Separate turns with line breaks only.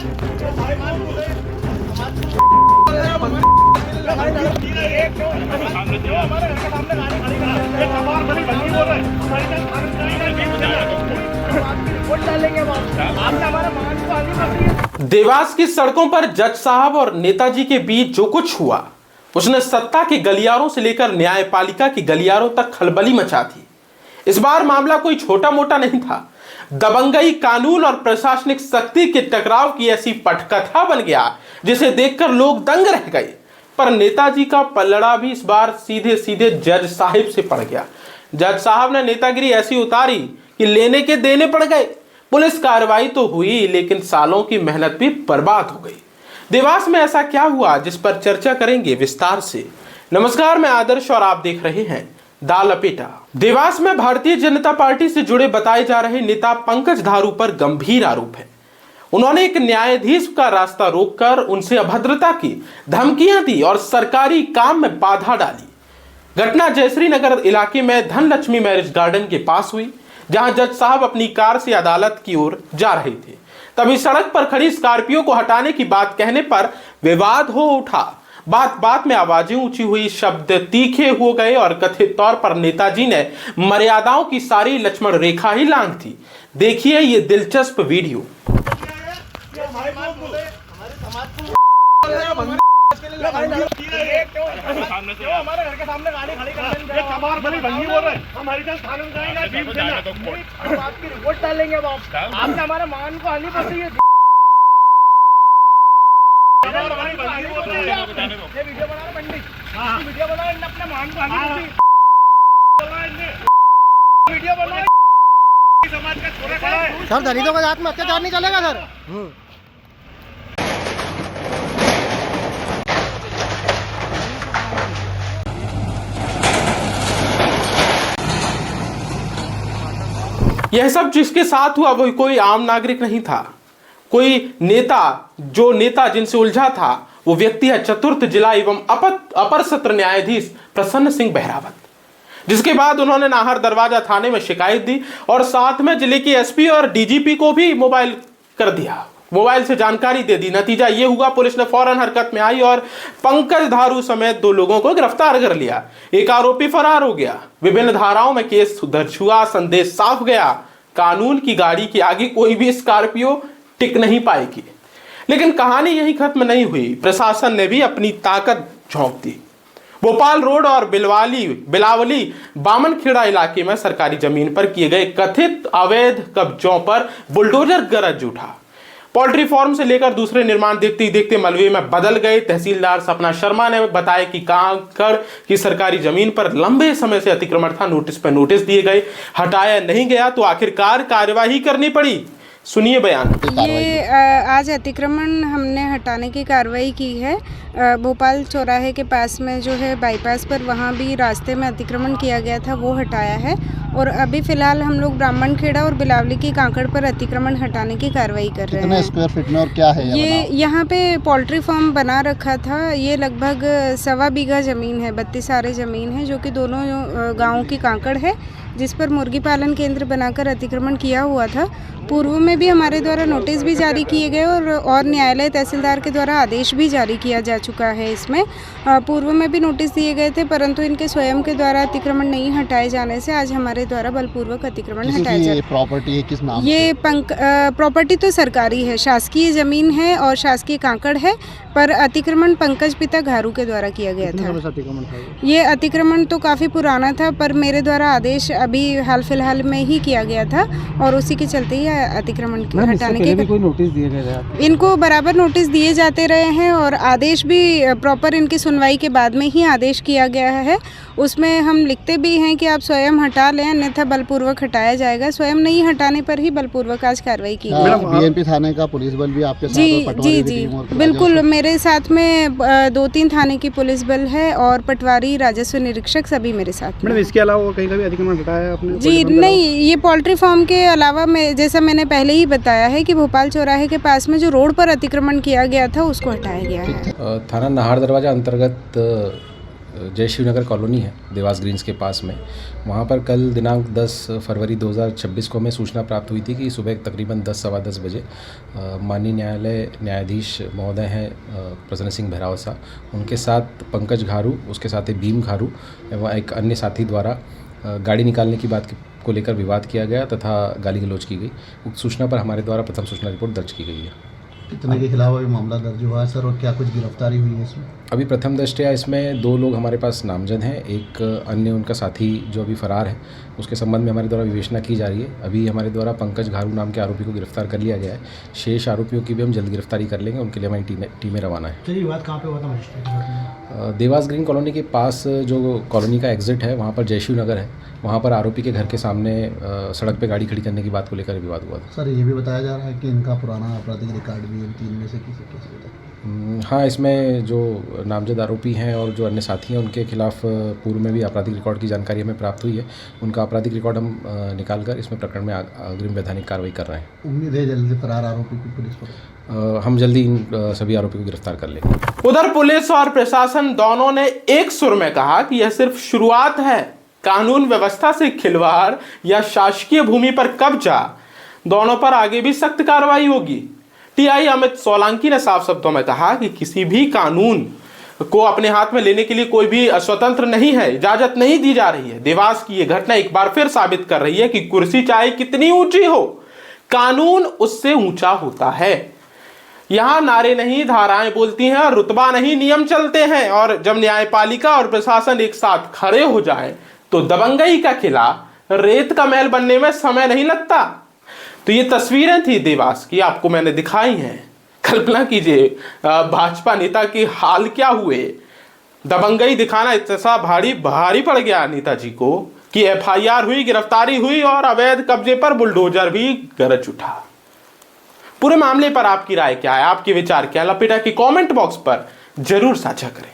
देवास की सड़कों पर जज साहब और नेताजी के बीच जो कुछ हुआ उसने सत्ता के गलियारों से लेकर न्यायपालिका के गलियारों तक खलबली मचा दी। इस बार मामला कोई छोटा मोटा नहीं था। दबंगई, कानून और प्रशासनिक शक्ति के टकराव की ऐसी पटकथा बन गया जिसे देखकर लोग दंग रह गए। पर नेताजी का पलड़ा भी इस बार सीधे सीधे जज साहिब से पड़ गया। जज साहब ने नेतागिरी ऐसी उतारी कि लेने के देने पड़ गए। पुलिस कार्रवाई तो हुई लेकिन सालों की मेहनत भी बर्बाद हो गई। देवास में ऐसा क्या हुआ जिस पर चर्चा करेंगे विस्तार से। नमस्कार, मैं आदर्श और आप देख रहे हैं दा लपेटा। देवास में भारतीय जनता पार्टी से जुड़े बताए जा रहे नेता पंकज धारू पर गंभीर आरोप है। उन्होंने एक न्यायाधीश का रास्ता रोककर उनसे अभद्रता की धमकियां दी और सरकारी काम में बाधा डाली। घटना जयश्री नगर इलाके में धनलक्ष्मी मैरिज गार्डन के पास हुई, जहां जज साहब अपनी कार से अदालत की ओर जा रहे थे। तभी सड़क पर खड़ी स्कॉर्पियो को हटाने की बात कहने पर विवाद हो उठा। बात बात में आवाजें ऊंची हुई, शब्द तीखे हो गए और कथित तौर पर नेताजी ने मर्यादाओं की सारी लक्ष्मण रेखा ही लांघ थी। देखिए ये दिलचस्प वीडियो।
हमारे घर के सामने गाड़ी खड़ी आपकी रिपोर्ट डालेंगे। आपने हमारे मान को हानि पहुंची है। वीडियो बना रहे पंडित, वीडियो बना अपने मान को हानि वीडियो बना। समाज का छोरा सर, दलितों के साथ में अत्याचार नहीं चलेगा सर।
यह सब जिसके साथ हुआ वो कोई आम नागरिक नहीं था, कोई नेता। जो नेता जिनसे उलझा था वो व्यक्ति है चतुर्थ जिला एवं अपर सत्र न्यायाधीश प्रसन्न सिंह बहरावत। जिसके बाद उन्होंने नाहर दरवाजा थाने में शिकायत दी और साथ में जिले के एसपी और डीजीपी को भी मोबाइल कर दिया, मोबाइल से जानकारी दे दी। नतीजा ये हुआ, पुलिस ने फौरन हरकत में आई और पंकज धारू समेत 2 लोगों को गिरफ्तार कर लिया। एक आरोपी फरार हो गया। विभिन्न धाराओं में केस दर्ज हुआ। संदेश साफ गया, कानून की गाड़ी के आगे कोई भी स्कॉर्पियो टिक नहीं पाएगी। लेकिन कहानी यही खत्म नहीं हुई। प्रशासन ने भी अपनी ताकत झोंक दी। भोपाल रोड और बिलावली बामनखेड़ा इलाके में सरकारी जमीन पर किए गए कथित अवैध कब्जों पर बुलडोजर गरज उठा। पोल्ट्री फार्म से लेकर दूसरे निर्माण देखते ही देखते मलबे में बदल गए। तहसीलदार सपना शर्मा ने बताया कि कांकड़ की सरकारी जमीन पर लंबे समय से अतिक्रमण था। नोटिस पर नोटिस दिए गए, हटाया नहीं गया तो आखिरकार कार्यवाही करनी पड़ी। सुनिए बयान।
ये आज अतिक्रमण हमने हटाने की कार्रवाई की है। भोपाल चौराहे के पास में जो है बाईपास पर, वहाँ भी रास्ते में अतिक्रमण किया गया था, वो हटाया है। और अभी फिलहाल हम लोग ब्राह्मणखेड़ा और बिलावली की कांकड़ पर अतिक्रमण हटाने की कार्रवाई कर रहे हैं।
कितने स्क्वायर फीट में और क्या है
ये यहाँ पे पोल्ट्री फार्म बना रखा था। ये लगभग 1.25 बीघा ज़मीन है, 32 आरे ज़मीन है, जो कि दोनों गाँव की कांकड़ है, जिस पर मुर्गी पालन केंद्र बनाकर अतिक्रमण किया हुआ था। पूर्व में भी हमारे द्वारा नोटिस भी जारी किए गए और न्यायालय तहसीलदार के द्वारा आदेश भी जारी किया जा चुका है। इसमें पूर्व में भी नोटिस दिए गए थे, परंतु इनके स्वयं के द्वारा अतिक्रमण नहीं हटाए जाने से आज हमारे द्वारा बलपूर्वक अतिक्रमण हटाया जा रहा है।
प्रॉपर्टी है किस नाम?
ये प्रॉपर्टी तो सरकारी है, शासकीय जमीन है और शासकीय कांकड़ है, पर अतिक्रमण पंकज पिता घारू के द्वारा किया गया था। ये अतिक्रमण तो काफ़ी पुराना था, पर मेरे द्वारा आदेश अभी हाल फिलहाल में ही किया गया था और उसी के चलते ही अतिक्रमण हटाने के
कोई नोटिस दिए गए?
इनको बराबर नोटिस दिए जाते रहे हैं और आदेश भी प्रॉपर इनकी सुनवाई के बाद में ही आदेश किया गया है। उसमें हम लिखते भी हैं कि आप स्वयं हटा लें, अन्यथा बलपूर्वक हटाया जाएगा। स्वयं नहीं हटाने पर ही बलपूर्वक आज कार्रवाई की गई।
बीएमपी थाने का पुलिस बल भी आपके साथ?
जी बिल्कुल, मेरे साथ में 2-3 थाने की पुलिस बल है और पटवारी, राजस्व निरीक्षक सभी मेरे साथ।
मैडम, इसके अलावा कहीं का भी अतिक्रमण हटाया आपने?
जी नहीं, ये पोल्ट्री फार्म के अलावा मैं, जैसा मैंने पहले ही बताया है कि भोपाल चौराहे के पास में जो रोड पर अतिक्रमण किया गया था उसको हटाया गया है।
थाना नाहर दरवाजा अंतर्गत जय शिवनगर कॉलोनी है देवास ग्रीन्स के पास में। वहाँ पर कल दिनांक 10 फरवरी 2026 को हमें सूचना प्राप्त हुई थी कि सुबह तकरीबन 10 सवा 10 बजे माननीय न्यायाधीश महोदय हैं प्रसन्न सिंह भैरावसा, उनके साथ पंकज घारू, उसके साथ ही भीम घारू एवं एक अन्य साथी द्वारा गाड़ी निकालने की बात को लेकर विवाद किया गया तथा गाली गलौज की गई। उक्त सूचना पर हमारे द्वारा प्रथम सूचना रिपोर्ट दर्ज की गई है।
कितने के खिलाफ अभी मामला दर्ज हुआ है सर, और क्या कुछ गिरफ्तारी हुई है इसमें?
अभी प्रथम दृष्टया इसमें 2 लोग हमारे पास नामजद हैं, एक अन्य उनका साथी जो अभी फरार है, उसके संबंध में हमारे द्वारा विवेचना की जा रही है। अभी हमारे द्वारा पंकज घारू नाम के आरोपी को गिरफ्तार कर लिया गया है। शेष आरोपियों की भी हम जल्द गिरफ्तारी कर लेंगे, उनके लिए हमारी टीमें रवाना है।
चलिए, बात कहाँ पे हुआ था मजिस्ट्रेट?
देवास ग्रीन कॉलोनी के पास जो कॉलोनी का एग्जिट है वहाँ पर जयशिव नगर है, वहाँ पर आरोपी के घर के सामने सड़क पे गाड़ी खड़ी करने की बात को लेकर विवाद हुआ था।
सर, ये भी बताया जा रहा है कि इनका पुराना आपराधिक रिकॉर्ड भी है, 3 में से किसी के साथ?
हाँ, इसमें जो नामजद आरोपी हैं और जो अन्य साथी हैं उनके खिलाफ पूर्व में भी आपराधिक रिकॉर्ड की जानकारी हमें प्राप्त हुई है। उनका आपराधिक रिकॉर्ड हम निकाल कर इसमें प्रकरण में अग्रिम वैधानिक कार्रवाई कर रहे हैं।
उम्मीद है जल्दी फरार आरोपी को पुलिस को
हम जल्दी इन सभी आरोपी को गिरफ्तार कर लेंगे।
उधर पुलिस और प्रशासन दोनों ने एक सुर में कहा कि यह सिर्फ शुरुआत है। कानून व्यवस्था से खिलवाड़ या शासकीय भूमि पर कब्जा, दोनों पर आगे भी सख्त कार्रवाई होगी। टीआई अमित सोलंकी ने साफ शब्दों में कहा कि किसी भी कानून को अपने हाथ में लेने के लिए कोई भी स्वतंत्र नहीं है, इजाजत नहीं दी जा रही है। देवास की यह घटना एक बार फिर साबित कर रही है कि कुर्सी चाहे कितनी ऊंची हो, कानून उससे ऊंचा होता है। यहां नारे नहीं धाराएं बोलती हैं और रुतबा नहीं नियम चलते हैं। और जब न्यायपालिका और प्रशासन एक साथ खड़े हो जाए तो दबंगई का किला रेत का महल बनने में समय नहीं लगता। तो ये तस्वीरें थी देवास की, आपको मैंने दिखाई हैं। कल्पना कीजिए भाजपा नेता के हाल क्या हुए। दबंगई दिखाना इतना भारी पड़ गया नेताजी को कि एफआईआर हुई, गिरफ्तारी हुई और अवैध कब्जे पर बुलडोजर भी गरज उठा। पूरे मामले पर आपकी राय क्या है, आपके विचार क्या है, लपेटा के कमेंट बॉक्स पर जरूर साझा करें।